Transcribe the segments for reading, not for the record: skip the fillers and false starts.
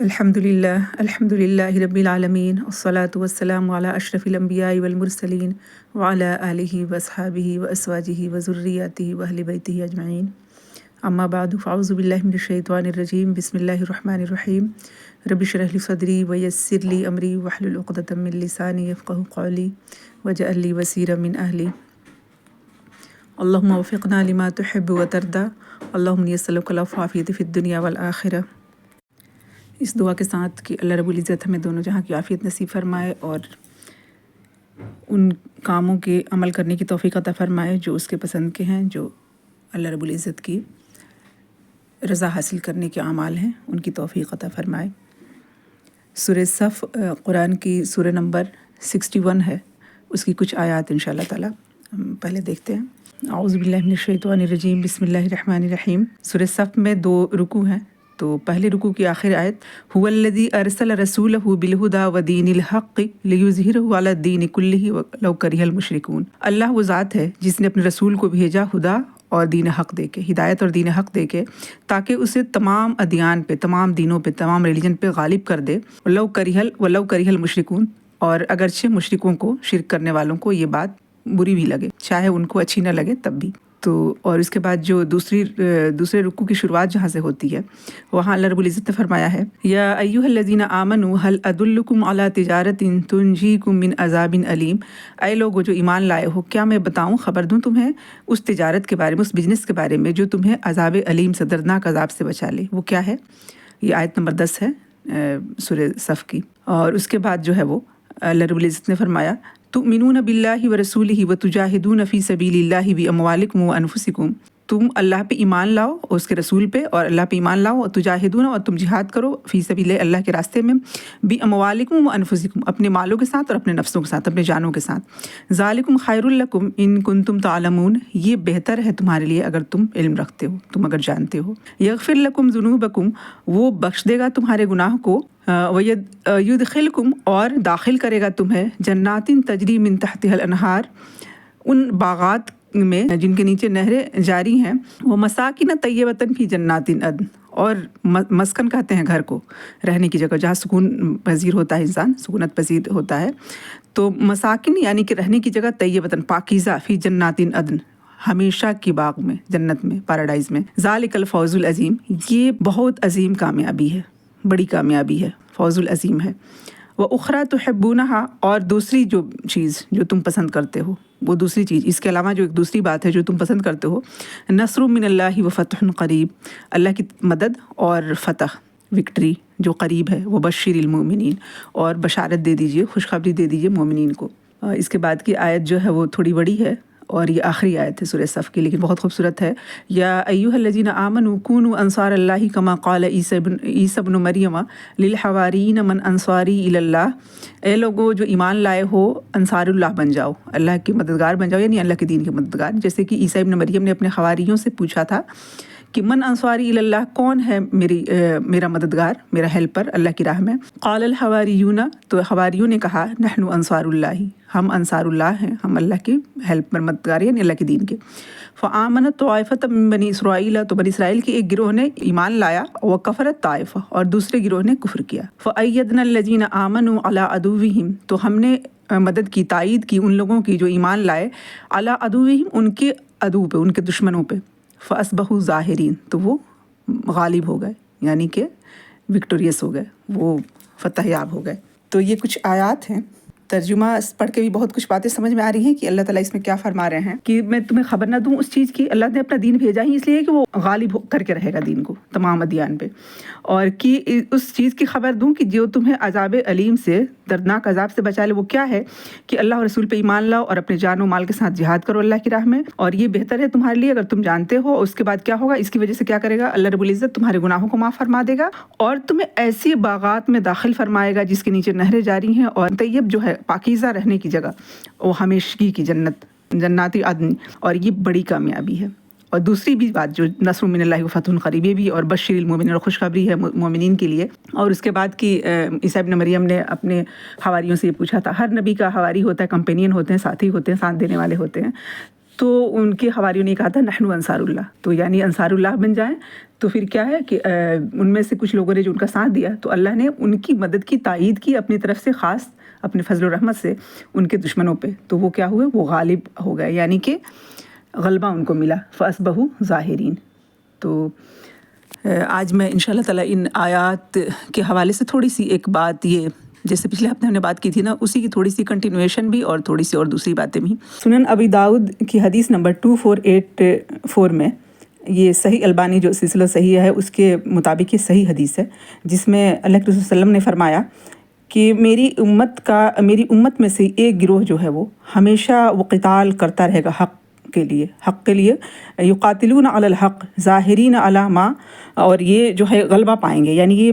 الحمد للہ رب العالمین والصلاة والسلام علی اشرف الانبیاء والمرسلین وعلی آلہ واصحابہ وازواجہ وذریاتہ واہل بیتہ اجمعین، اما بعد فاعوذ باللہ من الشیطان الرجیم، بسم اللہ الرحمن الرحیم۔ رب اشرح لی صدری ویسر لی امری واحلل عقدۃ من لسانی یفقہوا قولی واجعل لی وزیرا من اہلی۔ اللہم وفقنا لما تحب وترضی، اللہم انی اسألک العفو والعافیۃ فی الدنیا والآخرہ۔ اس دعا کے ساتھ کہ اللہ رب العزت ہمیں دونوں جہاں کی عافیت نصیب فرمائے اور ان کاموں کے عمل کرنے کی توفیق عطا فرمائے جو اس کے پسند کے ہیں، جو اللہ رب العزت کی رضا حاصل کرنے کے اعمال ہیں، ان کی توفیق عطا فرمائے۔ سورہ صف قرآن کی سورہ نمبر 61 ہے، اس کی کچھ آیات انشاءاللہ تعالی ہم پہلے دیکھتے ہیں۔ اعوذ باللہ من الشیطان الرجیم، بسم اللہ الرحمن الرحیم۔ سورہ صف میں 2 رکوع ہیں، تو پہلے رکوع کی آخر آیت هو الذی ارسل رسولہ بالہدی ودین الحق لیظہرہ علی الدین کلہ ولو کرہ المشرکون۔ اللہ وہ ذات ہے جس نے اپنے رسول کو بھیجا ہدیٰ اور دین حق دے کے، ہدایت اور دین حق دے کے، تاکہ اسے تمام ادیان پہ، تمام دینوں پہ، تمام ریلیجن پہ غالب کر دے۔ ولو کرہ المشرکون، اور اگرچہ مشرکوں کو، شرک کرنے والوں کو یہ بات بری بھی لگے، چاہے ان کو اچھی نہ لگے تب بھی۔ تو اور اس کے بعد جو دوسرے رکوع کی شروعات جہاں سے ہوتی ہے، وہاں اللہ رب العزت نے فرمایا ہے، یا ایھا الذین آمنوا هل ادلکم علی تجارۃ تنجیکم من عذاب علیم۔ اے لوگو جو ایمان لائے ہو، کیا میں بتاؤں، خبر دوں تمہیں اس تجارت کے بارے میں، اس بزنس کے بارے میں جو تمہیں عذاب علیم سے، دردناک عذاب سے بچا لے۔ وہ کیا ہے؟ یہ آیت نمبر 10 ہے سورہ صف کی۔ اور اس کے بعد جو ہے وہ اللہ رب العزت نے فرمایا، تؤمنون باللہ ورسولہ وتجاہدون فی سبیل اللہ باموالکم وانفسکم۔ تم اللہ پہ ایمان لاؤ اور اس کے رسول پہ، اور اللہ پہ ایمان لاؤ، اور تجاہدون، اور تم جہاد کرو، فی سبیل اللہ کے راستے میں، باموالکم وانفسکم، اپنے مالوں کے ساتھ اور اپنے نفسوں کے ساتھ، اپنے جانوں کے ساتھ۔ ذالکم خیر لکم ان کنتم تعلمون، یہ بہتر ہے تمہارے لیے اگر تم علم رکھتے ہو، تم اگر جانتے ہو۔ یغفر لکم ذنوبکم، وہ بخش دے گا تمہارے گناہ کو، وَيُدْخِلْكُمْ، اور داخل کرے گا تمہیں، جنات تجری من تحتها الانہار، ان باغات میں جن کے نیچے نہریں جاری ہیں، وَمَسَاكِنَ طَيِّبَةً فِي جَنَّاتِ عَدْنٍ، اور مسکن کہتے ہیں گھر کو، رہنے کی جگہ جہاں سکون پذیر ہوتا ہے، انسان سکونت پذیر ہوتا ہے، تو مساکن یعنی کہ رہنے کی جگہ، طیبۃ پاکیزہ، فی جنات عدن، ہمیشہ کی باغ میں، جنت میں، پیراڈائز میں۔ ذالک الفوز العظیم، یہ بہت عظیم کامیابی ہے، بڑی کامیابی ہے، فوز العظیم ہے۔ وَأُخْرَىٰ تُحِبُّونَهَا، اور دوسری جو چیز جو تم پسند کرتے ہو، وہ دوسری چیز، اس کے علاوہ جو ایک دوسری بات ہے جو تم پسند کرتے ہو، نصر من اللہ وفتح قریب، اللہ کی مدد اور فتح، وکٹری جو قریب ہے، وبشر المؤمنین، اور بشارت دے دیجئے، خوشخبری دے دیجئے مومنین کو۔ اس کے بعد کی آیت جو ہے وہ تھوڑی بڑی ہے، اور یہ آخری آیت ہے سورہ صف کی، لیکن بہت خوبصورت ہے۔ یا ایھا الذین آمنوا کونوا انصار اللہ کما قال عیسی ابن مریم للحواریین من انصاری الی اللہ۔ اے لوگو جو ایمان لائے ہو، انصار اللہ بن جاؤ، اللہ کے مددگار بن جاؤ، یعنی اللہ کے دین کے مددگار، جیسے کہ عیسی ابن مریم نے اپنے حواریوں سے پوچھا تھا کہ من انصاری الی اللہ، کون ہے میرا مددگار، میرا ہیلپر اللہ کی راہ میں۔ قال الحواریون، تو حواریوں نے کہا، نحن انصار اللہ، ہم انصار اللہ ہیں، ہم اللہ کی ہیلپر، مددگار، یعنی اللہ کے دین کے۔ فآمنت طائفۃ من بنی اسرائیل، تو بنی اسرائیل کے ایک گروہ نے ایمان لایا، وکفرت طائفہ، اور دوسرے گروہ نے کفر کیا۔ فأیدنا الذین آمنوا علی عدوہم، تو ہم نے مدد کی، تائید کی ان لوگوں کی جو ایمان لائے، علی عدوہم، ان کے عدو پہ، ان کے دشمنوں پہ۔ فاصبحوا ظاہرین، تو وہ غالب ہو گئے، یعنی کہ وکٹوریس ہو گئے، وہ فتح یاب ہو گئے۔ تو یہ کچھ آیات ہیں، ترجمہ پڑھ کے بھی بہت کچھ باتیں سمجھ میں آ رہی ہیں کہ اللہ تعالیٰ اس میں کیا فرما رہے ہیں، کہ میں تمہیں خبر نہ دوں اس چیز کی، اللہ نے اپنا دین بھیجا ہی اس لیے کہ وہ غالب کر کے رہے گا دین کو، تمام ادیان پہ، اور کہ اس چیز کی خبر دوں کہ جو تمہیں عذاب علیم سے، دردناک عذاب سے بچا لے۔ وہ کیا ہے؟ کہ اللہ اور رسول پہ ایمان لاؤ اور اپنے جان و مال کے ساتھ جہاد کرو اللہ کی راہ میں، اور یہ بہتر ہے تمہارے لیے اگر تم جانتے ہو۔ اس کے بعد کیا ہوگا؟ اس کی وجہ سے کیا کرے گا اللہ رب العزت؟ تمہارے گناہوں کو معاف فرما دے گا، اور تمہیں ایسی باغات میں داخل فرمائے گا جس کے نیچے نہریں جاری ہیں، اور طیب جو ہے پاکیزہ رہنے کی جگہ، وہ ہمیشگی کی جنت، جنات عدن، اور یہ بڑی کامیابی ہے۔ اور دوسری بھی بات جو نصر من اللہ وفتح قریب، یہ بھی، اور بشر المؤمنین، اور خوشخبری ہے مومنین کے لیے۔ اور اس کے بعد کی عیسی ابن مریم نے اپنے حواریوں سے یہ پوچھا تھا، ہر نبی کا حواری ہوتا ہے، کمپینین ہوتے ہیں، ساتھی ہوتے ہیں، ساتھ دینے والے ہوتے ہیں، تو ان کے حواریوں نے کہا تھا نحن انصار اللہ، تو یعنی انصار اللہ بن جائیں. تو پھر کیا ہے کہ ان میں سے کچھ لوگوں نے جو ان کا ساتھ دیا تو اللہ نے ان کی مدد کی تائید کی اپنی طرف سے، خاص اپنے فضل و رحمت سے ان کے دشمنوں پہ. تو وہ کیا ہوئے، وہ غالب ہو گئے، یعنی کہ غلبہ ان کو ملا. فَأَصْبَحُوا ظَاهِرِينَ. تو آج میں انشاءاللہ تعالیٰ ان آیات کے حوالے سے تھوڑی سی ایک بات، یہ جیسے پچھلے ہفتے ہم نے بات کی تھی نا، اسی کی تھوڑی سی کنٹینویشن بھی اور تھوڑی سی اور دوسری باتیں بھی. سنن ابی داؤد کی حدیث نمبر 2484 میں، یہ صحیح البانی جو سلسلہ صحیح ہے اس کے مطابق یہ صحیح حدیث ہے، جس میں اللہ کے رسول صلی اللہ علیہ وسلم نے فرمایا کہ میری امت میں سے ایک گروہ جو ہے وہ ہمیشہ وہ قتال کرتا رہے گا حق کے لیے یقاتلون علی الحق ظاہرین علی ما، اور یہ جو ہے غلبہ پائیں گے، یعنی یہ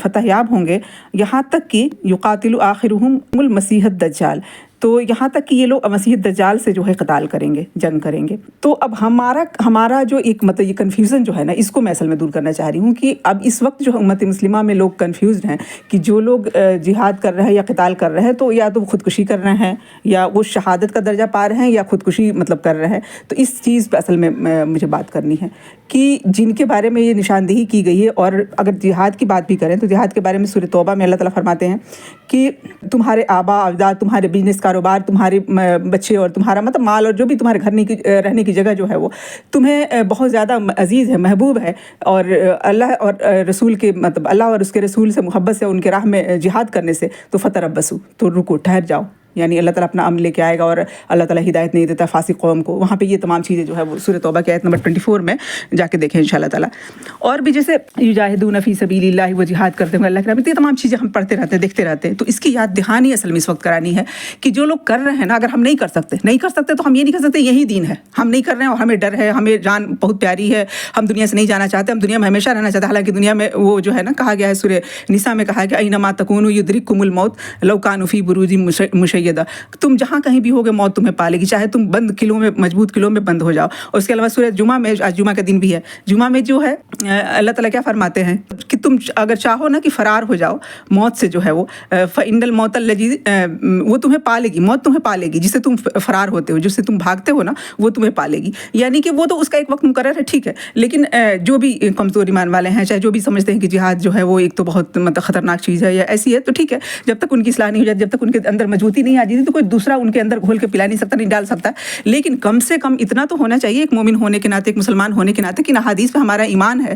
فتح یاب ہوں گے یہاں تک کہ یقاتل آخرہم المسیح الدجال، تو یہاں تک کہ یہ لوگ مسیح الدجال سے جو ہے قتال کریں گے، جنگ کریں گے. تو اب ہمارا جو ایک مطلب یہ کنفیوژن جو ہے نا، اس کو میں اصل میں دور کرنا چاہ رہی ہوں کہ اب اس وقت جو امت مسلمہ میں لوگ کنفیوزڈ ہیں کہ جو لوگ جہاد کر رہے ہیں یا قتال کر رہے ہیں تو یا تو وہ خودکشی کر رہے ہیں یا وہ شہادت کا درجہ پا رہے ہیں یا خودکشی مطلب کر رہے ہیں. تو اس چیز پہ اصل میں مجھے بات کرنی ہے کہ جن کے بارے میں یہ نشاندہی کی گئی ہے. اور اگر جہاد کی بات بھی کریں تو جہاد کے بارے میں سورہ توبہ میں اللہ تعالیٰ فرماتے ہیں کہ تمہارے آبا اجداد، تمہارے بزنس کاروبار، تمہارے بچے اور تمہارا مطلب مال اور جو بھی تمہارے گھر رہنے کی جگہ جو ہے وہ تمہیں بہت زیادہ عزیز ہے، محبوب ہے، اور اللہ اور رسول کے مطلب اللہ اور اس کے رسول سے محبت سے ان کے راہ میں جہاد کرنے سے تو فتربصوا، تو رکو، ٹھہر جاؤ. یعنی اللہ تعالیٰ اپنا امر لے کے آئے گا اور اللہ تعالیٰ ہدایت نہیں دیتا فاسق قوم کو. وہاں پہ یہ تمام چیزیں جو ہے وہ سورہ توبہ کی آیت نمبر 24 میں جا کے دیکھیں انشاءاللہ تعالیٰ. اور بھی جیسے یجاہدون فی سبیل اللہ، وہ جہاد کرتے ہیں اللہ کے راہ میں. یہ تمام چیزیں ہم پڑھتے رہتے ہیں، دیکھتے رہتے ہیں. تو اس کی یاد دہانی اصل میں اس وقت کرانی ہے کہ جو لوگ کر رہے ہیں نا، اگر ہم نہیں کر سکتے تو ہم یہ نہیں کر سکتے یہی دین ہے. ہم نہیں کر رہے ہیں اور ہمیں ڈر ہے، ہمیں جان بہت پیاری ہے، ہم دنیا سے نہیں جانا چاہتے، ہم دنیا میں ہمیشہ رہنا چاہتے ہیں. حالانکہ دنیا میں وہ جو ہے نا کہا گیا ہے سورہ نساء میں کہا گیا اینما تکونوا یدرککم الموت لو کانوا فی بروج مشیدہ، تم جہاں کہیں بھی ہوگے موت تمہیں پالے گی، چاہے تم بند قلعوں میں، مضبوط قلعوں میں بند ہو جاؤ. اور اس کے علاوہ سورہ جمعہ میں، آج جمعہ کا دن بھی ہے، جمعہ میں جو ہے اللہ تعالیٰ کیا فرماتے ہیں کہ تم اگر چاہو نا کہ فرار ہو جاؤ موت سے جو ہے وہ فإن الموت الذی، وہ تمہیں پالے گی، موت تمہیں پالے گی، جس سے تم فرار ہوتے ہو، جس سے تم بھاگتے ہو نا، وہ تمہیں پالے گی. یعنی کہ وہ تو اس کا ایک وقت مقرر ہے، ٹھیک ہے، لیکن جو بھی کمزور ایمان والے ہیں، چاہے جو بھی سمجھتے ہیں کہ جہاد جو ہے وہ ایک تو بہت مطلب خطرناک چیز ہے یا ایسی ہے، تو ٹھیک ہے، جب تک ان کی اصلاح نہیں ہو جاتی، جب تک ان کے اندر مضبوطی نہیں آ جاتی تو کوئی دوسرا ان کے اندر گھول کے پلا نہیں سکتا، نہیں ڈال سکتا. لیکن کم سے کم اتنا تو ہونا چاہیے ایک مومن ہونے کے ناطے، ایک مسلمان ہونے کے ناطے، کہ احادیث پہ ہمارا ایمان ہے.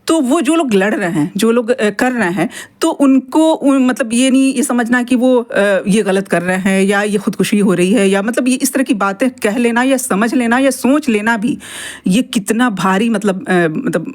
تو وہ جو لوگ لڑ رہے ہیں، جو لوگ کر رہے ہیں، تو ان کو مطلب یہ نہیں یہ سمجھنا کہ وہ یہ غلط کر رہے ہیں یا یہ خودکشی ہو رہی ہے، یا مطلب یہ اس طرح کی باتیں کہہ لینا یا سمجھ لینا یا سوچ لینا بھی یہ کتنا بھاری مطلب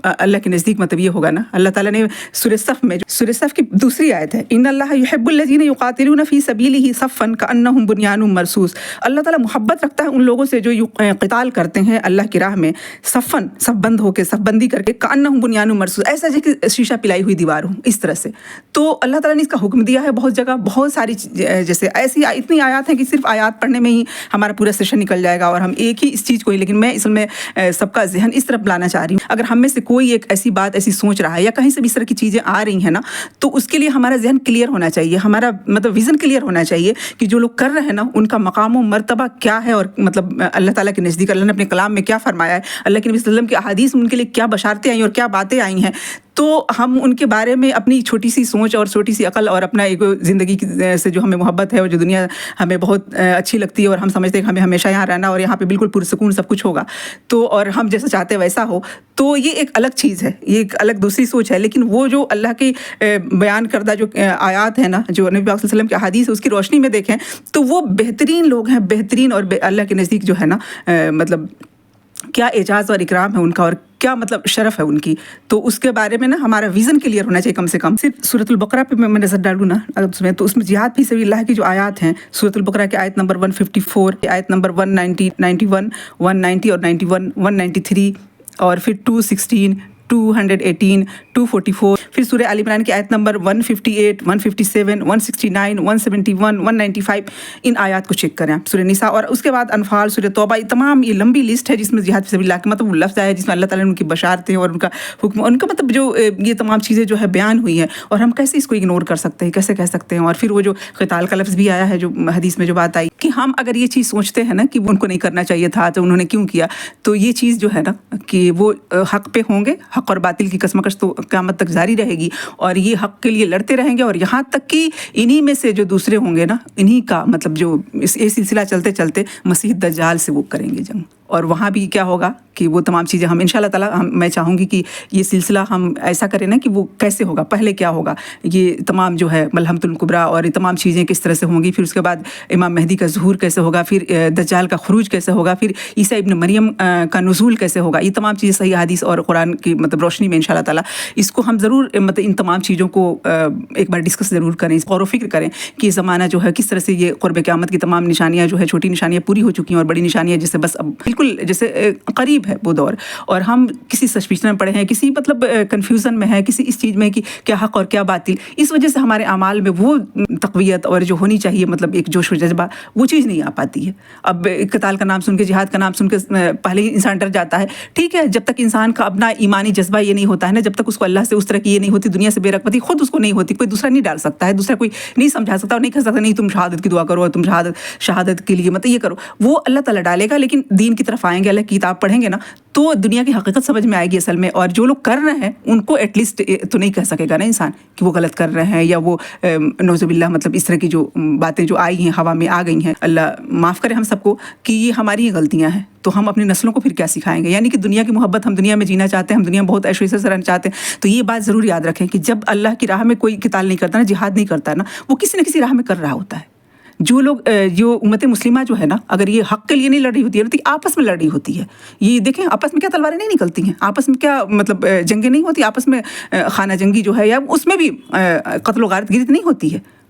اللہ کے نزدیک مطلب یہ ہوگا نا. اللہ تعالیٰ نے سورہ صف میں، سورہ صف کی دوسری آیت ہے، ان اللہ یحب الذین یقاتلون فی سبیلہ صفا کأنہم بنیان مرصوص. اللہ تعالیٰ محبت رکھتا ہے ان لوگوں سے جو قتال کرتے ہیں اللہ کی راہ میں، صفن، صف بند ہو کے، صف بندی کر کے، کأنہم بنیان مرصوص، ایسا جیسے شیشہ پلائی ہوئی دیوار ہو، اس طرح سے. تو اللہ تعالیٰ نے اس کا حکم دیا ہے بہت جگہ، بہت ساری جیسے ایسی اتنی آیات ہیں کہ صرف آیات پڑھنے میں ہی ہمارا پورا سیشن نکل جائے گا اور ہم ایک ہی اس چیز کو ہی. لیکن میں اصل میں سب کا ذہن اس طرف لانا چاہ رہی ہوں. اگر ہم میں سے کوئی ایک ایسی بات ایسی سوچ رہا ہے یا کہیں سے بھی اس طرح کی چیزیں آ رہی ہیں نا، تو اس کے لیے ہمارا ذہن کلیئر ہونا چاہیے، ہمارا مطلب ویژن کلیئر ہونا چاہیے کہ جو لوگ کر رہے ہیں نا ان کا مقام و مرتبہ کیا ہے، اور مطلب اللہ تعالیٰ کے نزدیک اللہ نے اپنے کلام میں کیا فرمایا ہے، اللہ کے نبی صلی اللہ علیہ وسلم کی احادیث میں ان کے لیے کیا بشارتیں آئیں اور کیا باتیں آئی ہیں. تو ہم ان کے بارے میں اپنی چھوٹی سی سوچ اور چھوٹی سی عقل اور اپنا ایک زندگی سے جو ہمیں محبت ہے اور جو دنیا ہمیں بہت اچھی لگتی ہے اور ہم سمجھتے ہیں کہ ہمیں ہمیشہ یہاں رہنا اور یہاں پہ بالکل پرسکون سب کچھ ہوگا، تو اور ہم جیسا چاہتے ہیں ویسا ہو، تو یہ ایک الگ چیز ہے، یہ ایک الگ دوسری سوچ ہے. لیکن وہ جو اللہ کی بیان کردہ جو آیات ہیں نا، جو نبی پاک صلی اللہ علیہ وسلم کی احادیث ہے، اس کی روشنی میں دیکھیں تو وہ بہترین لوگ ہیں، بہترین، اور اللہ کے نزدیک جو ہے نا مطلب کیا اعزاز اور اکرام ہے ان کا اور کیا مطلب شرف ہے ان کی. تو اس کے بارے میں نا ہمارا ویژن کلیئر ہونا چاہیے. کم سے کم صرف سورۃ البقرہ پہ میں نظر ڈالوں نا تو اس میں جہاد فی سبیل اللہ کی جو آیات ہیں، سورۃ البقرہ کی آیت نمبر 154، آیت نمبر 190، 91، 190 اور 91، 193 اور پھر 216، 218, 244, फिर सूरह आल इमरान की आयत नंबर 158, 157, 169, 171, 195, इन आयत को चेक करें आप, सूरह निसा। और उसके बाद अनफाल, सूरह तौबा, ये तमाम ये लंबी लिस्ट है जिसमें जिहाद फी सबिलिल्लाह के मतलब वो लफ्ज़ आया है जिसमें अल्लाह ताला ने उनकी बशारतें और उनका हुक्म, उनका मतलब जो ये तमाम चीज़ें जो है बयान हुई हैं, और हम कैसे इसको इग्नोर कर सकते हैं, कैसे कह सकते हैं। और फिर वो जो क़िताल का लफ्ज़ भी आया है, जो हदीस में जो बात आई कि हम अगर ये चीज़ सोचते हैं ना कि उनको नहीं करना चाहिए था तो उन्होंने क्यों किया, तो ये चीज़ जो है ना कि वो हक़ पे होंगे, हक़ और बातिल की कशमकश तो क़यामत तक जारी रहेगी, और ये हक़ के लिए लड़ते रहेंगे, और यहाँ तक कि इन्हीं में से जो दूसरे होंगे ना, इन्हीं का मतलब जो ये सिलसिला चलते चलते मसीह दज्जाल से वो करेंगे जंग। और वहाँ भी क्या होगा कि वो तमाम चीज़ें हम इंशाअल्लाह ताला मैं चाहूँगी कि ये सिलसिला हम ऐसा करें ना कि वो कैसे होगा, पहले क्या होगा, ये तमाम जो है मलहमतुल कुबरा और ये तमाम चीज़ें किस तरह से होंगी, फिर उसके बाद इमाम मेहदी का ज़ुहूर कैसे होगा, फिर दज्जाल का खुरूज कैसे होगा, फिर ईसा इब्न मरियम का नुज़ूल कैसे होगा, ये तमाम चीज़ें सही हदीस और कुरान की मतलब रोशनी में इंशाअल्लाह ताला इसको हम ज़रूर मतलब इन तमाम चीज़ों को एक बार डिस्कस ज़रूर करें, गौर व फिक्र करें कि ज़माना जो है किस तरह से ये क़ुर्ब क़यामत की तमाम निशानियाँ जो है, छोटी निशानियाँ पूरी हो चुकी हैं और बड़ी निशानियाँ जिससे बस अब बिल्कुल जैसे करीब है वो दौर, और हम किसी सस्पिशन में पड़े हैं, किसी मतलब कन्फ्यूज़न में है, किसी इस चीज़ में कि क्या हक़ और क्या बातिल, इस वजह से हमारे अमाल में वो तक़वियत और जो होनी चाहिए मतलब एक जोश व जज्बा, वो चीज़ नहीं आ पाती है। अब क़िताल का नाम सुन के, जिहाद का नाम सुन के पहले ही इंसान डर जाता है। ठीक है, जब तक इंसान का अपना ईमानी जज्बा ये नहीं होता है ना, जब तक उसको अल्लाह से उस तरह की ये नहीं होती, दुनिया से बेरग़बती खुद उसको नहीं होती, कोई दूसरा नहीं डाल सकता है, दूसरा कोई नहीं समझा सकता और नहीं कह सकता नहीं तुम शहादत की दुआ करो और तुम शहादत के लिए मतलब ये करो, वो अल्लाह ताला डालेगा। लेकिन दीन की तरफ आएंगे, अल्लाह की किताब पढ़ेंगे ना, तो दुनिया की हकीकत समझ में आएगी असल में। और जो लोग कर रहे हैं उनको एटलीस्ट तो नहीं कह सकेगा ना इंसान कि वो गलत कर रहे हैं, या वो नौज़ुबिल्लाह मतलब इस तरह की जो बातें जो आई हैं, हवा में आ गई हैं, अल्लाह माफ़ करे हम सबको, कि ये हमारी ही गलतियाँ हैं। तो हम अपनी नस्लों को फिर क्या सिखाएंगे? यानी कि दुनिया की मोहब्बत, हम दुनिया में जीना चाहते हैं, हम दुनिया में बहुत ऐशो से रहना चाहते हैं, तो ये बात ज़रूर याद रखें कि जब अल्लाह की राह में कोई क़िताल नहीं करता ना, जिहाद नहीं करता ना, वो किसी न किसी राह में कर रहा होता है। जो लोग जो उम्मत मुस्लिमा जो है ना, अगर ये हक़ के लिए नहीं लड़ रही होती है तो आपस में लड़ रही होती है। ये देखें, आपस में क्या तलवारें नहीं निकलती हैं, आपस में क्या मतलब जंगें नहीं होती, आपस में खाना जंगी जो है, या उसमें भी कत्ल गारतगिरी नहीं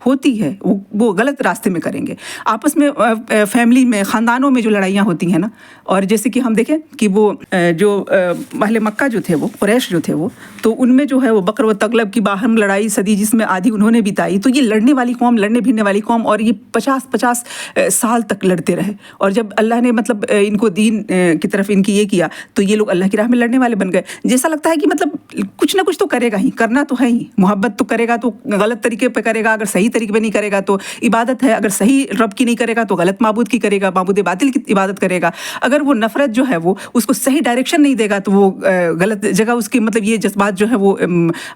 होती है, वो गलत रास्ते में करेंगे। आपस में फैमिली में, ख़ानदानों में जो लड़ाइयाँ होती हैं ना, और जैसे कि हम देखें कि वो जो अहले मक्का जो थे, वो कुरैश जो थे, वो तो उनमें जो है वो बकर व तगलब की बाहम लड़ाई सदी जिसमें आधी उन्होंने बिताई, तो ये लड़ने वाली कौम, लड़ने भिड़ने वाली कौम, और ये 50-50 साल तक लड़ते रहे। और जब अल्लाह ने मतलब इनको दीन की तरफ इनकी ये किया, तो ये लोग अल्लाह की राह में लड़ने वाले बन गए। जैसा लगता है कि मतलब कुछ ना कुछ तो करेगा ही, करना तो है ही, मोहब्बत तो करेगा तो गलत तरीके पर करेगा, अगर सही तरीके पे नहीं करेगा तो इबादत है, अगर सही रब की नहीं करेगा तो गलत माबूद की करेगा, माबूद बातिल की इबादत करेगा। अगर वो नफरत जो है वो उसको सही डायरेक्शन नहीं देगा तो वो गलत जगह उसकी मतलब ये जज्बात जो है वो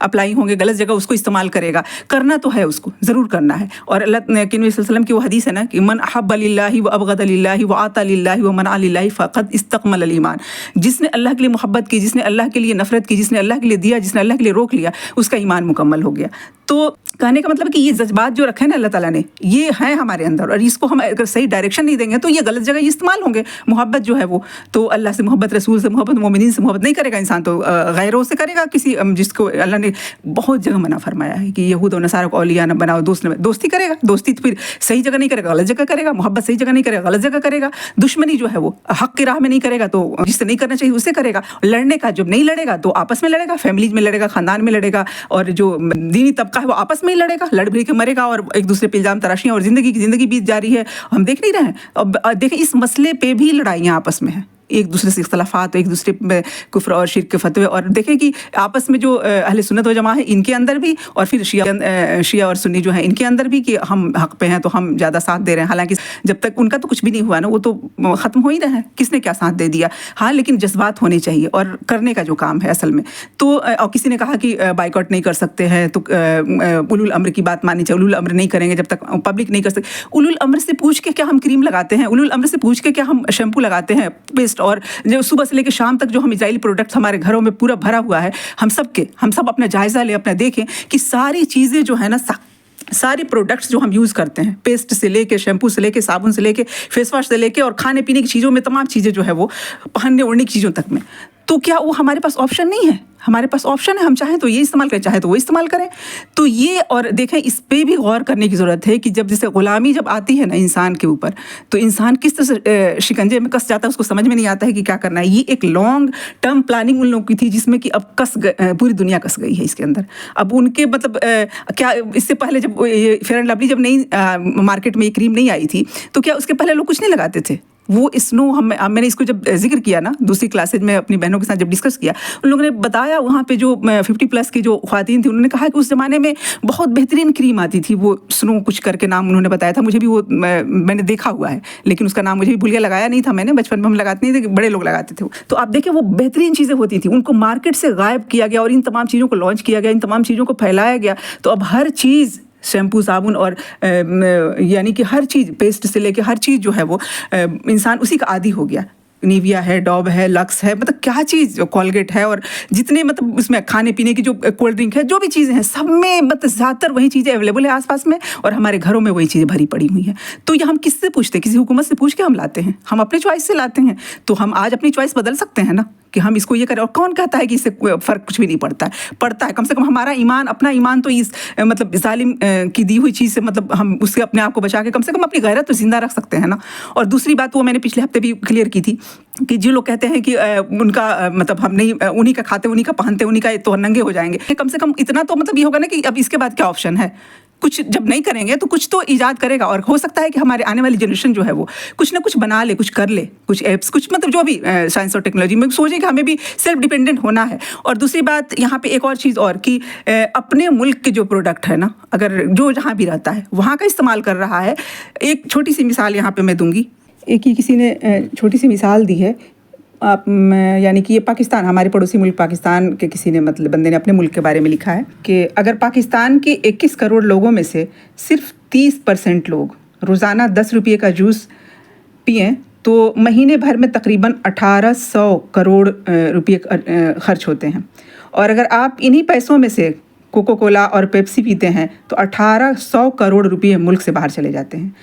अप्लाई होंगे, गलत जगह उसको इस्तेमाल करेगा। करना तो है, उसको ज़रूर करना है। और अल्लाह के नबी सल्लल्लाहु अलैहि वसल्लम की वो हदीस है ना कि मन अहब्ब लिल्लाहि व अबग़द लिल्लाहि व आता लिल्लाहि व मना लिल्लाहि फ़क़द इस्तक़मल अल ईमान। जिसने अल्लाह के लिए मोहब्बत की, जिसने अल्लाह के लिए नफरत की, जिसने अल्लाह के लिए दिया, जिसने अल्लाह के लिए रोक लिया, उसका ईमान मुकम्मल हो गया। तो कहने का मतलब कि ये जज्बात जो रखे ना अल्लाह ताला ने, ये हैं हमारे अंदर, और इसको हम अगर सही डायरेक्शन नहीं देंगे तो ये गलत जगह ये इस्तेमाल होंगे। मोहब्बत जो है वो तो अल्लाह से मोहब्बत, रसूल से मोहब्बत, मोमिनीन से मोहब्बत नहीं करेगा इंसान, तो गैरों से करेगा, किसी जिसको अल्लाह ने बहुत जगह मना फरमाया है कि यहूद और नसारा को औलिया न बनाओ, दोस्ती करेगा, दोस्ती तो फिर सही जगह नहीं करेगा, गलत जगह करेगा। मोहब्बत सही जगह नहीं करेगा, गलत जगह करेगा। दुश्मनी जो है वो हक़ की राह में नहीं करेगा, तो जिससे नहीं करना चाहिए उससे करेगा। लड़ने का जब नहीं लड़ेगा तो आपस में लड़ेगा, फैमिलीज में लड़ेगा, खानदान में लड़ेगा, और जो दीनी तबका है वो आपस में ही लड़ेगा, लड़ भिड़ के मरेगा, और एक दूसरे पे इल्ज़ाम तराशियाँ, और ज़िंदगी बीत जा रही है, हम देख नहीं रहे हैं। अब देखें, इस मसले पे भी लड़ाइयाँ आपस में हैं, एक दूसरे से इख्तलाफात, एक दूसरे में कुफ्र और शिर्क के फतवे। और देखें कि आपस में जो अहले सुन्नत व जमा है इनके अंदर भी, और फिर शिया और सुन्नी जो है इनके अंदर भी, कि हम हक़ पे हैं तो हम ज़्यादा साथ दे रहे हैं। हालांकि जब तक उनका तो कुछ भी नहीं हुआ ना, वो तो ख़त्म हो ही रहा है, किसने क्या साथ दे दिया। हाँ, लेकिन जज्बात होने चाहिए और करने का जो काम है असल में। तो और किसी ने कहा कि बाइकआउट नहीं कर सकते हैं, तो उलुल अम्र की बात माननी चाहिए। उलुल अम्र नहीं करेंगे जब तक पब्लिक नहीं कर सकते। उलुल अम्र से पूछ के क्या हम क्रीम लगाते हैं, उलुल अम्र से पूछ के क्या हम शैम्पू लगाते हैं, पेस्ट, और जो सुबह से लेकर शाम तक जो हम इजराइली प्रोडक्ट्स हमारे घरों में पूरा भरा हुआ है, हम सब अपना जायज़ा लें, अपना देखें कि सारी चीज़ें जो है ना, सारे प्रोडक्ट्स जो हम यूज़ करते हैं, पेस्ट से लेके, शैम्पू से लेके, साबुन से लेके, फेस वॉश से लेके, और खाने पीने की चीज़ों में तमाम चीज़ें जो है वो पहनने ओढ़ने की चीज़ों तक में, तो क्या वो हमारे पास ऑप्शन नहीं है? हमारे पास ऑप्शन है, हम चाहें तो ये इस्तेमाल करें, चाहे तो वो इस्तेमाल करें। तो ये, और देखें इस पे भी गौर करने की ज़रूरत है कि जब जैसे ग़ुलामी जब आती है ना इंसान के ऊपर, तो इंसान किस तरह से शिकंजे में कस जाता है, उसको समझ में नहीं आता है कि क्या करना है। ये एक लॉन्ग टर्म प्लानिंग उन लोगों की थी, जिसमें कि अब पूरी दुनिया कस गई है इसके अंदर। अब उनके मतलब क्या इससे पहले जब ये फेयर एंड लवली जब नई मार्केट में ये क्रीम नहीं आई थी, तो क्या उसके पहले लोग कुछ नहीं लगाते थे? वो स्नो मैंने इसको जब जिक्र किया ना दूसरी क्लासेज में अपनी बहनों के साथ जब डिस्कस किया, उन लोगों ने बताया वहाँ पे जो 50+ की जो ख्वातीन थी, उन्होंने कहा कि उस ज़माने में बहुत बेहतरीन क्रीम आती थी, वो स्नो कुछ करके नाम उन्होंने बताया था, मुझे भी वो मैंने देखा हुआ है, लेकिन उसका नाम मुझे भी भूल गया, लगाया नहीं था मैंने, बचपन में हम लगाते नहीं थे, बड़े लोग लगाते थे। तो आप देखिए वो बेहतरीन चीज़ें होती थी, उनको मार्केट से गायब किया गया और इन तमाम चीज़ों को लॉन्च किया गया, इन तमाम चीज़ों को फैलाया गया। तो अब हर चीज़, शैम्पू, साबुन और यानी कि हर चीज़, पेस्ट से लेके हर चीज़ जो है वो इंसान उसी का आदी हो गया। निविया है, डॉव है, लक्स है, मतलब क्या चीज़, कोलगेट है, और जितने मतलब उसमें खाने पीने की जो कोल्ड ड्रिंक है, जो भी चीज़ें हैं, सब में मतलब ज़्यादातर वही चीज़ें अवेलेबल है आसपास में, और हमारे घरों में वही चीज़ें भरी पड़ी हुई हैं। तो ये हम किससे पूछते हैं? किसी हुकूमत से पूछ के हम लाते हैं? हम अपने चॉइस से लाते हैं। तो हम आज अपनी चॉइस बदल सकते हैं ना कि हम इसको ये करें। और कौन कहता है कि इससे फ़र्क कुछ भी नहीं पड़ता है? पड़ता है। कम से कम हमारा ईमान, अपना ईमान तो इस मतलब जालिम की दी हुई चीज़ से मतलब हम उससे अपने आप को बचा के कम से कम अपनी गैरत तो ज़िंदा रख सकते हैं ना। और दूसरी बात वो मैंने पिछले हफ्ते भी क्लियर की थी कि जो लोग कहते हैं कि उनका मतलब हम नहीं, उन्हीं का खाते, उन्हीं का पहनते, उन्हीं का तो नंगे हो जाएंगे, कम से कम इतना तो मतलब ये होगा ना कि अब इसके बाद क्या ऑप्शन है? कुछ जब नहीं करेंगे तो कुछ तो ईजाद करेगा, और हो सकता है कि हमारे आने वाली जनरेशन जो है वो कुछ ना कुछ बना ले, कुछ कर ले, कुछ ऐप्स, कुछ मतलब जो भी साइंस और टेक्नोलॉजी में सोचे कि हमें भी सेल्फ डिपेंडेंट होना है। और दूसरी बात यहाँ पे एक और चीज़ और कि अपने मुल्क के जो प्रोडक्ट है ना, अगर जो जहाँ भी रहता है वहाँ का इस्तेमाल कर रहा है। एक छोटी सी मिसाल यहाँ पर मैं दूँगी। एक ही किसी ने छोटी सी मिसाल दी है, आप यानी कि ये पाकिस्तान, हमारे पड़ोसी मुल्क पाकिस्तान के किसी ने मतलब बंदे ने अपने मुल्क के बारे में लिखा है कि अगर पाकिस्तान के 21 करोड़ लोगों में से सिर्फ 30% लोग रोज़ाना 10 रुपये का जूस पिएं तो महीने भर में तकरीबन 1800 करोड़ रुपये खर्च होते हैं। और अगर आप इन्हीं पैसों में से कोको कोला और पेप्सी पीते हैं तो 1800 करोड़ रुपये मुल्क से बाहर चले जाते हैं।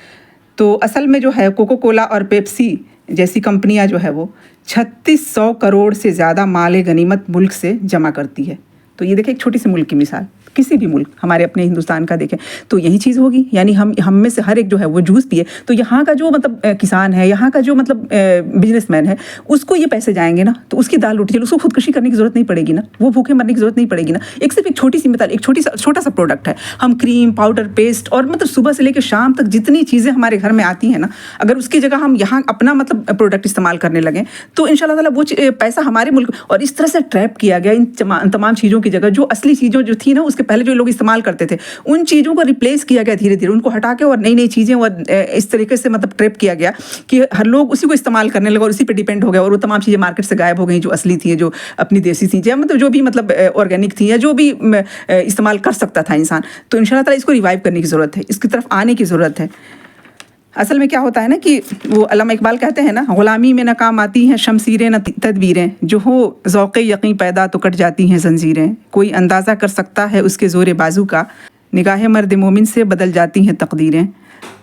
तो असल में जो है कोको कोला और पेप्सी जैसी कंपनियां जो है वो 3600 करोड़ से ज़्यादा माल गनीमत मुल्क से जमा करती है। तो ये देखें एक छोटी सी मुल्क की मिसाल, किसी भी मुल्क, हमारे अपने हिंदुस्तान का देखें तो यही चीज़ होगी। यानी हम में से हर एक जो है वो जूस पिए तो यहाँ का जो मतलब किसान है, यहाँ का जो मतलब बिजनेसमैन है, उसको ये पैसे जाएंगे ना, तो उसकी दाल रोटी चलो, उसको खुदकुशी करने की ज़रूरत नहीं पड़ेगी ना, वो भूखे मरने की ज़रूरत नहीं पड़ेगी ना। एक सिर्फ एक छोटी सी मिसाल, एक छोटा सा प्रोडक्ट है। हम क्रीम, पाउडर, पेस्ट और मतलब सुबह से लेकर शाम तक जितनी चीज़ें हमारे घर में आती हैं ना, अगर उसकी जगह हम यहाँ अपना मतलब प्रोडक्ट इस्तेमाल करने लगें तो इंशाल्लाह ताला वो पैसा हमारे मुल्क, और इस तरह से ट्रैप किया गया इन तमाम चीज़ों की जगह जो असली चीज़ों जो थी ना, उसके पहले जो लोग इस्तेमाल करते थे, उन चीज़ों को रिप्लेस किया गया धीरे धीरे, उनको हटा के और नई नई चीज़ें, और इस तरीके से मतलब ट्रैप किया गया कि हर लोग उसी को इस्तेमाल करने लगे और उसी पे डिपेंड हो गया, और वो तमाम चीज़ें मार्केट से गायब हो गई जो असली थी, जो अपनी देसी थी, या मतलब जो भी मतलब ऑर्गेनिक थी, या जो भी इस्तेमाल कर सकता था इंसान। तो इंशाल्लाह ताला इसको रिवाइव करने की ज़रूरत है, इसकी तरफ आने की ज़रूरत है। असल में क्या होता है ना कि वो अल्लामा इकबाल कहते हैं ना, ग़ुलामी में न काम आती हैं शमशीरें न तदबीरें, जो हो ज़ौक़े यक़ीन पैदा तो कट जाती हैं ज़ंजीरें, कोई अंदाज़ा कर सकता है उसके ज़ोरे बाजू का, निगाह मर्द मोमिन से बदल जाती हैं तकदीरें।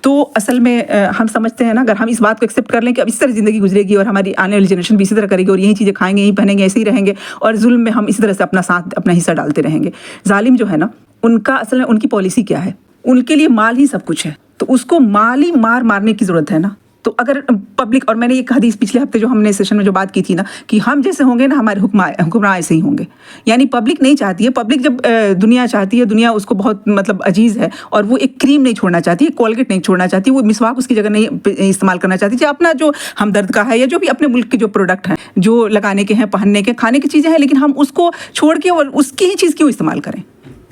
तो असल में हम समझते हैं ना, अगर हम इस बात को एक्सेप्ट कर लें कि अब इस तरह ज़िंदगी गुजरेगी और हमारी आने वाली जनरेशन भी इसी तरह करेगी, और यही चीज़ें खाएंगे, यही पहनेंगे, ऐसे ही रहेंगे, और जुल्म में हम इसी तरह से अपना साथ, अपना हिस्सा डालते रहेंगे। जालिम जो है ना, उनका असल में उनकी पॉलिसी क्या है? उनके लिए माल ही सब कुछ है, तो उसको माली मारने की ज़रूरत है ना। तो अगर पब्लिक, और मैंने एक हदीस पिछले हफ्ते जो हमने सेशन में जो बात की थी ना, कि हम जैसे होंगे ना, हमारे हुक्मरान ऐसे ही होंगे। यानी पब्लिक नहीं चाहती है, पब्लिक जब दुनिया चाहती है, दुनिया उसको बहुत मतलब अजीज़ है, और वो एक क्रीम नहीं छोड़ना चाहती है, कोलगेट नहीं छोड़ना चाहती, वो मिसवाक उसकी जगह नहीं इस्तेमाल करना चाहती, चाहे अपना जो हमदर्द का है या जो भी अपने मुल्क के जो प्रोडक्ट हैं, जो लगाने के हैं, पहनने के, खाने की चीज़ें हैं, लेकिन हम उसको छोड़ के और उसकी ही चीज़ क्यों इस्तेमाल करें?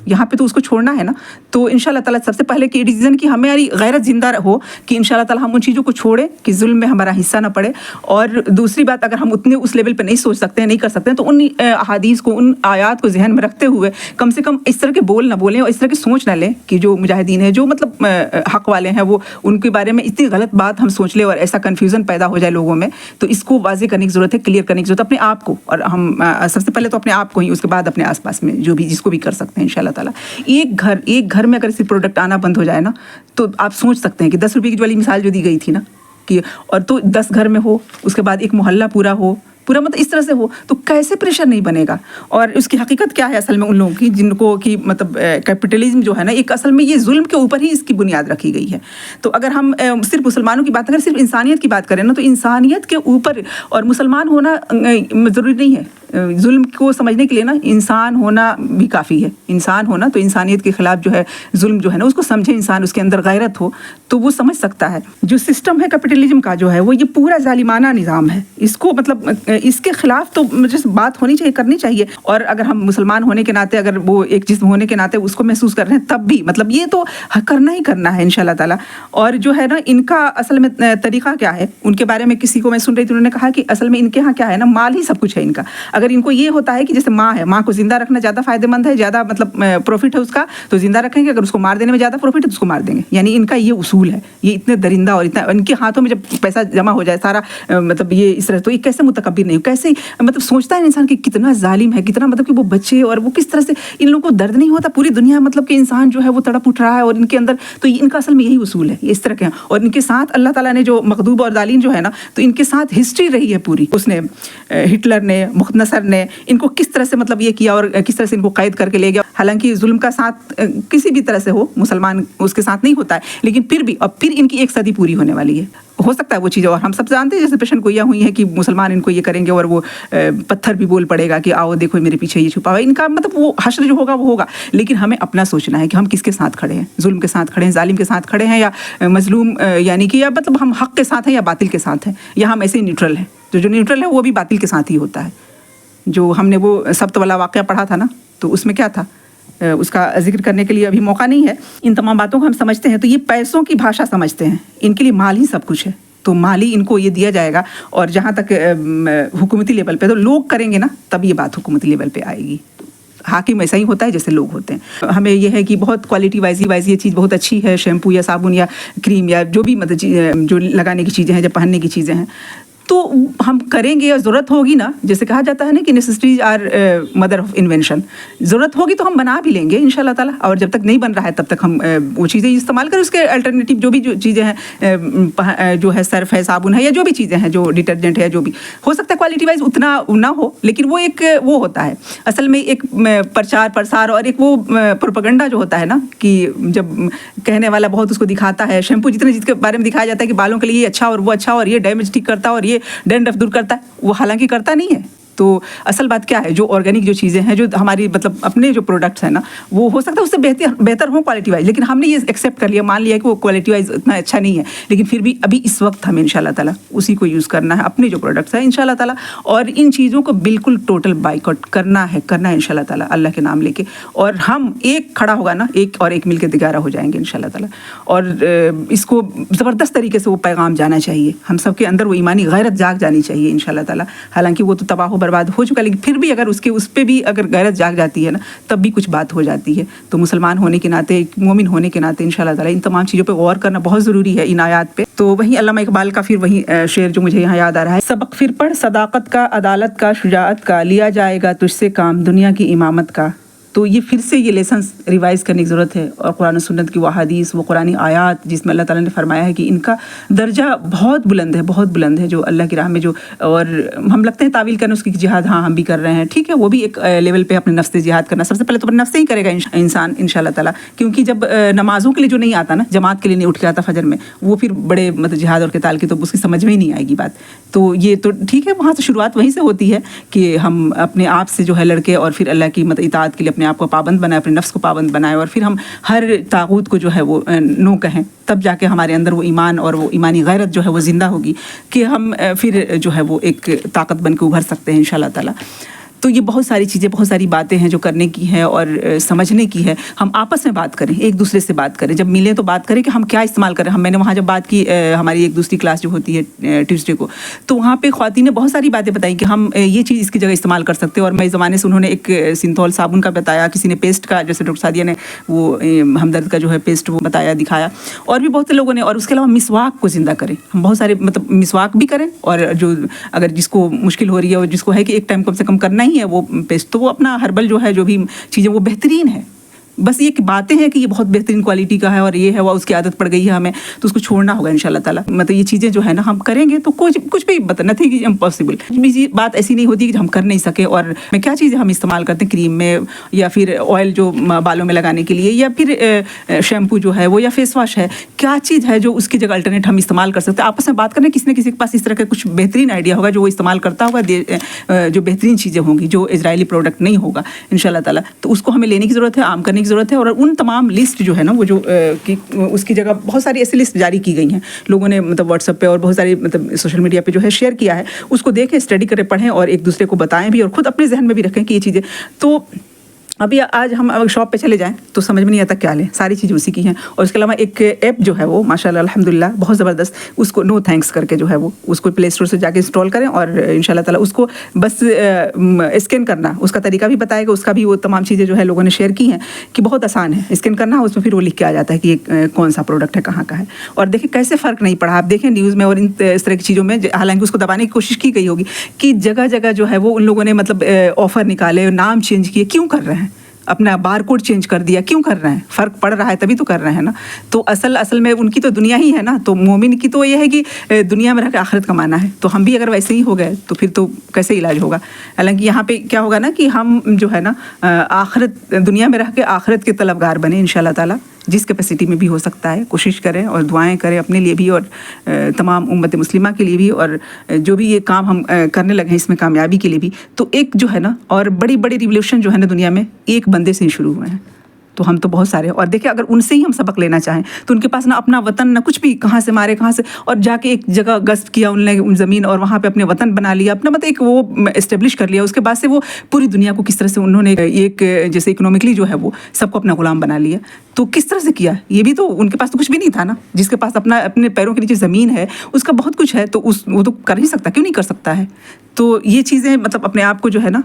यहाँ पे तो उसको छोड़ना है ना। तो इंशाल्लाह ताला सबसे पहले कि डिसीजन की हमारी गैरत जिंदा हो कि इंशाल्लाह ताला हम उन चीज़ों को छोड़ें कि जुल्म में हमारा हिस्सा ना पड़े। और दूसरी बात, अगर हम उतने उस लेवल पे नहीं सोच सकते हैं, नहीं कर सकते हैं, तो उन अहादीस को, उन आयात को जहन में रखते हुए कम से कम इस तरह के बोल ना बोलें और इस तरह की सोच ना लें कि जो मुजाहिदीन है, जो मतलब हक़ वाले हैं, वो उनके बारे में इतनी गलत बात हम सोच लें और ऐसा कन्फ्यूज़न पैदा हो जाए लोगों में। तो इसको वाज़ेह करने की ज़रूरत है, क्लियर करने की ज़रूरत है अपने आप को, और हम सबसे पहले तो अपने आप को ही, उसके बाद अपने आसपास में जो भी जिसको भी कर सकते हैं इंशाल्लाह ताला। एक घर में अगर इसी प्रोडक्ट आना बंद हो जाए ना, तो आप सोच सकते हैं कि 10 रुपये की वाली मिसाल जो दी गई थी ना, कि और तो 10 घर में हो, उसके बाद एक मोहल्ला पूरा हो, पूरा मतलब इस तरह से हो तो कैसे प्रेशर नहीं बनेगा। और उसकी हकीकत क्या है असल में उन लोगों की, जिनको कि मतलब कैपिटलिज्म जो है ना, एक असल में ये जुल्म के ऊपर ही इसकी बुनियाद रखी गई है। तो अगर हम सिर्फ मुसलमानों की बात करें, सिर्फ इंसानियत की बात करें ना, तो इंसानियत के ऊपर, और मुसलमान होना ज़रूरी नहीं है, जुल्म को समझने के लिए ना इंसान होना भी काफ़ी है। इंसान होना तो इंसानियत के खिलाफ जो है जुल्म जो है ना, उसको समझे इंसान, उसके अंदर गैरत हो तो वो समझ सकता है। जो सिस्टम है कैपिटलिज्म का जो है वो ये पूरा जालिमाना निज़ाम है, इसको मतलब इसके खिलाफ तो मुझे बात होनी चाहिए, करनी चाहिए। और अगर हम मुसलमान होने के नाते, अगर वो एक जिस्म होने के नाते उसको महसूस कर रहे हैं, तब भी मतलब ये तो करना ही करना है इंशाल्लाह ताला। और जो है ना इनका असल में तरीक़ा क्या है, उनके बारे में किसी को मैं सुन रही थी, उन्होंने कहा कि असल में इनके यहाँ क्या है ना, माल ही सब कुछ है इनका। अगर इनको ये होता है कि जैसे माँ है, माँ को जिंदा रखना ज़्यादा फायदेमंद है, ज़्यादा मतलब प्रॉफिट है उसका, तो जिंदा रखेंगे। अगर उसको मार देने में ज़्यादा प्रॉफिट है तो उसको मार देंगे। यानी इनका ये उसूल है। ये इतने दरिंदा और इतना इनके हाथों में जब पैसा जमा हो जाए सारा, मतलब ये इस तरह, तो ये कैसे मुतकब्बिर नहीं हो, कैसे मतलब सोचता है इंसान कि कितना जालिम है, कितना मतलब कि वो बच्चे, और वो किस तरह से इन लोगों को दर्द नहीं होता। पूरी दुनिया मतलब कि इंसान जो है वो तड़प उठ रहा है और इनके अंदर, तो इनका असल में यही उसूल है, इस तरह के। और इनके साथ अल्लाह ताला ने जो मखदूब और दालिन जो है ना, तो इनके साथ हिस्ट्री रही है पूरी। उसने हिटलर ने, मुख्तनसर ने इनको किस तरह से मतलब ये किया और किस तरह से इनको कैद करके ले गया। हालांकि जुल्म का साथ किसी भी तरह से हो, मुसलमान उसके साथ नहीं होता है, लेकिन फिर भी अब फिर इनकी एक सदी पूरी होने वाली है। हो सकता है वो चीज़, और हम सब जानते हैं जैसे पेशन गोइयाँ हुई हैं कि मुसलमान इनको ये करेंगे और वो पत्थर भी बोल पड़ेगा कि आओ देखो मेरे पीछे ये छुपा हुआ है। इनका मतलब वो हश्र जो होगा वो होगा, लेकिन हमें अपना सोचना है कि हम किसके साथ खड़े हैं, जुल्म के साथ खड़े हैं, जालिम के साथ खड़े हैं, या मजलूम यानी कि या मतलब हम हक के साथ हैं या बातिल के साथ हैं, या हम ऐसे ही न्यूट्रल हैं। तो जो न्यूट्रल है वो भी बातिल के साथ ही होता है। जो हमने वो सब्त वाला वाक़या पढ़ा था ना, तो उसमें क्या था, उसका जिक्र करने के लिए अभी मौका नहीं है। इन तमाम बातों को हम समझते हैं तो ये पैसों की भाषा समझते हैं, इनके लिए माल ही सब कुछ है। तो माल ही इनको ये दिया जाएगा। और जहाँ तक हुकूमती लेवल पे, तो लोग करेंगे ना तब ये बात हुकूमती लेवल पे आएगी। हाकिम ऐसा ही होता है जैसे लोग होते हैं। हमें यह है कि बहुत क्वालिटी वाइज ये चीज़ बहुत अच्छी है, शैम्पू या साबुन या क्रीम या जो भी मतलब जो लगाने की चीज़ें हैं, जब पहनने की चीज़ें हैं, तो हम करेंगे। और ज़रूरत होगी ना, जैसे कहा जाता है ना कि necessities are mother of invention, ज़रूरत होगी तो हम बना भी लेंगे इंशाल्लाह ताला। और जब तक नहीं बन रहा है तब तक हम वो चीज़ें इस्तेमाल करें। उसके अल्टरनेटिव जो भी जो चीज़ें हैं, जो है सर्फ है, साबुन है, या जो भी चीज़ें हैं, जो डिटर्जेंट है, जो भी हो सकता है क्वालिटी वाइज उतना ना हो, लेकिन वो एक वो होता है असल में एक प्रचार प्रसार और एक वो प्रोपेगेंडा जो होता है ना, कि जब कहने वाला बहुत उसको दिखाता है। शैम्पू जिसके बारे में दिखाया जाता है कि बालों के लिए ये अच्छा और वो अच्छा और ये डैमेज ठीक करता है और ये डैंड्रफ दूर करता है, वो हालांकि करता नहीं है। तो असल बात क्या है, जो ऑर्गेनिक जो चीज़ें हैं, जो हमारी मतलब अपने जो प्रोडक्ट्स हैं ना, वो हो सकता है उससे बेहतर हो क्वालिटी वाइज, लेकिन हमने ये एक्सेप्ट कर लिया, मान लिया कि वो क्वालिटी वाइज इतना अच्छा नहीं है, लेकिन फिर भी अभी इस वक्त हमें इंशाल्लाह ताला उसी को यूज़ करना है, अपने जो प्रोडक्ट्स हैं इंशाल्लाह ताला। और इन चीज़ों को बिल्कुल टोटल बाइकआउट करना है इंशाल्लाह ताला, अल्लाह के नाम लेके। और हम एक खड़ा होगा ना, एक और एक मिल के दिगारा हो जाएंगे इंशाल्लाह ताला। और इसको ज़बरदस्त तरीके से वो पैगाम जाना चाहिए, हम सब के अंदर वो ईमानी गैरत जाग जानी चाहिए इंशाल्लाह ताला। हालांकि वो तो तबाह बर्बाद हो चुका, लेकिन फिर भी अगर उस पे भी अगर गैरत जाग जाती है ना, तब भी कुछ बात हो जाती है। तो मुसलमान होने के नाते, मोमिन होने के नाते इंशाल्लाह ताला इन तमाम चीज़ों पे गौर करना बहुत ज़रूरी है, इन आयात पे। तो वहीं अल्लामा इकबाल का फिर वही शेर जो मुझे यहाँ याद आ रहा है, सबक फिर पढ़ सदाकत का, अदालत का, शुजाअत का, लिया जाएगा तुझसे काम दुनिया की इमामत का। तो ये फिर से ये लेसन रिवाइज़ करने की ज़रूरत है। और कुरान सुन्नत की वो हदीस, वो कुरानी आयात जिसमें अल्लाह ताला ने फरमाया है कि इनका दर्जा बहुत बुलंद है, बहुत बुलंद है, जो अल्लाह की राह में जो। और हम लगते हैं तावील करने उसकी जिहाद, हाँ हम भी कर रहे हैं, ठीक है, वो भी एक लेवल पे अपने नफ्स से जिहाद करना। सबसे पहले तो अपने नफ्स से ही करेगा इंसान इंशाल्लाह ताला, क्योंकि जब नमाज़ों के लिए जो नहीं आता ना, जमात के लिए नहीं उठ के आता फजर में, वो फिर बड़े मतलब जिहाद और क़िताल की तो उसकी समझ में ही नहीं आएगी बात। तो ये तो ठीक है, वहाँ से शुरुआत वहीं से होती है कि हम अपने आप से जो है लड़के, और फिर अल्लाह की मतलब इताअत के लिए अपने आप को पाबंद बनाए, अपने नफ्स को पाबंद बनाए, और फिर हम हर तागूत को जो है वो नो कहें, तब जाके हमारे अंदर वो ईमान और वो ईमानी गैरत जो है वो ज़िंदा होगी, कि हम फिर जो है वो एक ताकत बन के उभर सकते हैं इंशाल्लाह ताला। तो ये बहुत सारी चीज़ें, बहुत सारी बातें हैं जो करने की है और समझने की है। हम आपस में बात करें, एक दूसरे से बात करें, जब मिलें तो बात करें कि हम क्या इस्तेमाल करें। मैंने वहाँ जब बात की, हमारी एक दूसरी क्लास जो होती है ट्यूसडे को, तो वहाँ पे ख्वातीन ने बहुत सारी बातें बताई कि हम ये चीज़ इसकी जगह इस्तेमाल कर सकते हैं। और मैं ज़माने से उन्होंने एक सिंथॉल साबुन का बताया, किसी ने पेस्ट का, जैसे डॉक्टर सादिया ने वो हमदर्द का जो है पेस्ट वो बताया, दिखाया, और भी बहुत से लोगों ने। और उसके अलावा मिसवाक को ज़िंदा करें, हम बहुत सारे मतलब मिसवाक भी करें, और जो अगर जिसको मुश्किल हो रही है और जिसको है कि एक टाइम कम से कम करना ही है वो पेस्ट, तो वो अपना हर्बल जो है, जो भी चीज़ें वो बेहतरीन है। بس یہ باتیں ہیں کہ یہ بہت بہترین کوالٹی کا ہے اور یہ ہے وہ اس کی عادت پڑ گئی ہے ہمیں تو اس کو چھوڑنا ہوگا انشاءاللہ تعالیٰ. مطلب یہ چیزیں جو ہے نا ہم کریں گے تو کچھ بھی نتھنگ امپاسبل. بات ایسی نہیں ہوتی کہ ہم کر نہیں سکے. اور کیا چیزیں ہم استعمال کرتے ہیں کریم میں یا پھر آئل جو بالوں میں لگانے کے لیے یا پھر شیمپو جو ہے وہ یا فیس واش ہے, کیا چیز ہے جو اس کی جگہ الٹرنیٹ ہم استعمال کر سکتے ہیں. آپس میں بات کریں, کسی نہ کسی کے پاس اس طرح کا کچھ بہترین آئیڈیا ہوگا جو وہ استعمال کرتا ہوگا, جو بہترین چیزیں ہوں گی جو اسرائیلی پروڈکٹ نہیں ہوگا انشاءاللہ تعالیٰ. تو اس کو ہمیں لینے کی ضرورت ہے, عام کرنے کی ضرورت ہے. اور ان تمام لسٹ جو ہے نا وہ جو اس کی جگہ بہت ساری ایسی لسٹ جاری کی گئی ہیں لوگوں نے, مطلب واٹس ایپ پہ اور بہت ساری مطلب سوشل میڈیا پہ جو ہے شیئر کیا ہے. اس کو دیکھیں, اسٹڈی کریں, پڑھیں اور ایک دوسرے کو بتائیں بھی اور خود اپنے ذہن میں بھی رکھیں کہ یہ چیزیں. تو ابھی آج ہم اگر شاپ پہ چلے جائیں تو سمجھ میں نہیں آتا کیا لیں, ساری چیزیں اسی کی ہیں. اور اس کے علاوہ ایک ایپ جو ہے وہ ماشاءاللہ الحمدللہ بہت زبردست, اس کو نو تھینکس کر کے جو ہے وہ اس کو پلے اسٹور سے جا کے انسٹال کریں اور انشاءاللہ تعالیٰ اس کو بس اسکین کرنا, اس کا طریقہ بھی بتائے گا, اس کا بھی وہ تمام چیزیں جو ہے لوگوں نے شیئر کی ہیں کہ بہت آسان ہے. اسکین کرنا, اس میں پھر وہ لکھ کے آ جاتا ہے کہ یہ کون سا پروڈکٹ ہے, کہاں کا ہے. اور دیکھیں کیسے فرق نہیں پڑا. آپ دیکھیں نیوز میں اور اس طرح کی چیزوں میں, حالانکہ اس کو دبانے کی کوشش کی گئی ہوگی کہ جگہ جگہ جو ہے وہ ان لوگوں نے مطلب آفر نکالے, نام چینج کیے. کیوں کر رہے ہیں؟ اپنا بار کوڈ چینج کر دیا, کیوں کر رہے ہیں؟ فرق پڑ رہا ہے تبھی تو کر رہے ہیں نا. تو اصل میں ان کی تو دنیا ہی ہے نا. تو مومن کی تو یہ ہے کہ دنیا میں رہ کے آخرت کمانا ہے. تو ہم بھی اگر ویسے ہی ہو گئے تو پھر تو کیسے علاج ہوگا. حالانکہ یہاں پہ کیا ہوگا نا کہ ہم جو ہے نا آخرت, دنیا میں رہ کے آخرت کے طلبگار بنے انشاءاللہ تعالیٰ. جس کیپیسٹی میں بھی ہو سکتا ہے کوشش کریں اور دعائیں کریں اپنے لیے بھی اور تمام امت مسلمہ کے لیے بھی, اور جو بھی یہ کام ہم کرنے لگے ہیں اس میں کامیابی کے لیے بھی. تو ایک جو ہے نا, اور بڑی بڑی ریولیوشن جو ہے نا دنیا میں ایک بندے سے ہی شروع ہوئے ہیں. تو ہم تو بہت سارے, اور دیکھیں اگر ان سے ہی ہم سبق لینا چاہیں تو ان کے پاس نہ اپنا وطن نہ کچھ بھی, کہاں سے مارے کہاں سے, اور جا کے ایک جگہ غصب کیا ان نے زمین اور وہاں پہ اپنے وطن بنا لیا, اپنا مطلب ایک وہ اسٹیبلش کر لیا. اس کے بعد سے وہ پوری دنیا کو کس طرح سے انہوں نے ایک جیسے اکنامکلی جو ہے وہ سب کو اپنا غلام بنا لیا. تو کس طرح سے کیا؟ یہ بھی تو ان کے پاس تو کچھ بھی نہیں تھا نا. جس کے پاس اپنے پیروں کے نیچے زمین ہے اس کا بہت کچھ ہے, تو وہ تو کر ہی سکتا, کیوں نہیں کر سکتا ہے. تو یہ چیزیں مطلب اپنے آپ کو جو ہے نا,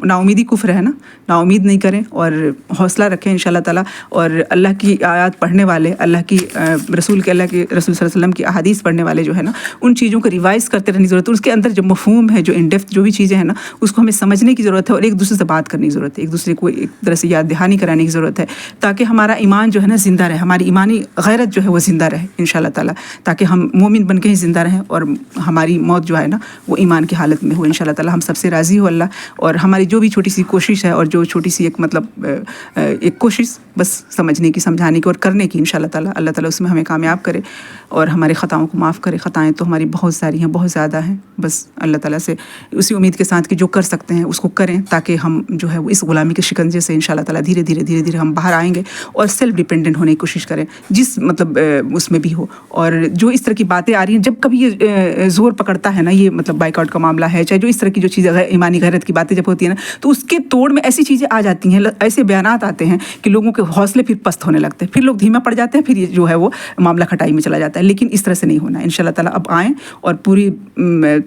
نا امیدی کفر ہے نا, نا امید نہیں کریں اور حوصلہ رکھیں انشاءاللہ تعالیٰ. اور اللہ کی آیات پڑھنے والے, اللہ کی رسول صلی اللہ علیہ وسلم کی احادیث پڑھنے والے جو ہے نا, ان چیزوں کو ریوائز کرتے رہنے کی ضرورت ہے. اس کے اندر جو مفہوم ہے, جو ان ڈیپتھ جو بھی چیزیں ہیں نا, اس کو ہمیں سمجھنے کی ضرورت ہے اور ایک دوسرے سے بات کرنے کی ضرورت ہے, ایک دوسرے کو ایک طرح سے یاد دہانی کرانے کی ضرورت ہے, تاکہ ہمارا ایمان جو ہے نا زندہ رہے, ہماری ایمانی غیرت جو ہے وہ زندہ رہے انشاءاللہ تعالیٰ, تاکہ ہم مومن بن کے ہی زندہ رہیں اور ہماری موت جو ہے نا وہ ایمان کی حالت میں ہو انشاءاللہ تعالیٰ. ہم سب سے راضی ہو اللہ, اور ہماری جو بھی چھوٹی سی کوشش ہے اور جو چھوٹی سی ایک مطلب ایک کوشش بس سمجھنے کی, سمجھانے کی اور کرنے کی انشاءاللہ تعالیٰ, اللہ تعالیٰ اس میں ہمیں کامیاب کرے اور ہمارے خطاؤں کو معاف کرے. خطائیں تو ہماری بہت ساری ہیں, بہت زیادہ ہیں. بس اللہ تعالیٰ سے اسی امید کے ساتھ کہ جو کر سکتے ہیں اس کو کریں, تاکہ ہم جو ہے وہ اس غلامی کے شکنجے سے انشاءاللہ تعالیٰ دھیرے دھیرے ہم باہر آئیں گے اور سیلف ڈیپینڈنٹ ہونے کی کوشش کریں جس مطلب اس میں بھی ہو. اور جو اس طرح کی باتیں آ رہی ہیں, جب کبھی یہ زور پکڑتا ہے نا, یہ مطلب بائیک آؤٹ کا معاملہ ہے, چاہے جو اس طرح کی جو چیزیں ایمانی غیرت کی باتیں جب ہوتی ہیں نا, تو اس کے توڑ میں ایسی چیزیں آ جاتی ہیں, ایسے بیانات آتے ہیں کہ لوگوں کے حوصلے پھر پست ہونے لگتے ہیں, پھر لوگ دھیما پڑ جاتے ہیں, پھر یہ جو ہے وہ معاملہ کھٹائی میں چلا جاتا ہے. لیکن اس طرح سے نہیں ہونا انشاءاللہ تعالیٰ. اب آئیں اور پوری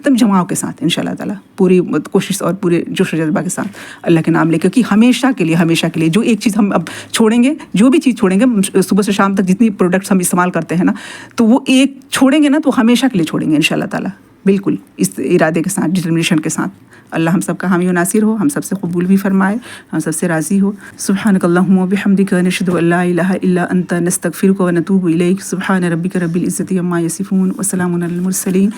تم جماعوں کے ساتھ انشاءاللہ تعالیٰ پوری کوشش اور پورے جوش و جذبہ کے ساتھ اللہ کے نام لے کے, کہ ہمیشہ کے لیے جو ایک چیز ہم اب چھوڑیں گے, جو بھی چیز چھوڑیں گے صبح سے شام تک جتنی پروڈکٹس ہم استعمال کرتے ہیں نا, تو وہ ایک چھوڑیں گے نا تو ہمیشہ کے لیے چھوڑیں گے انشاءاللہ تعالیٰ, بالکل اس ارادے کے ساتھ, ڈٹرمنیشن کے ساتھ. اللہ ہم سب کا حامی و ناصر ہو, ہم سب سے قبول بھی فرمائے, ہم سب سے راضی ہو. سبحانک اللہم و بحمدک, نشہد ان لا الہ الا انت, نستغفرک و نتوب الیک. سبحان ربک رب العزۃ عما یصفون, وسلام علی المرسلین.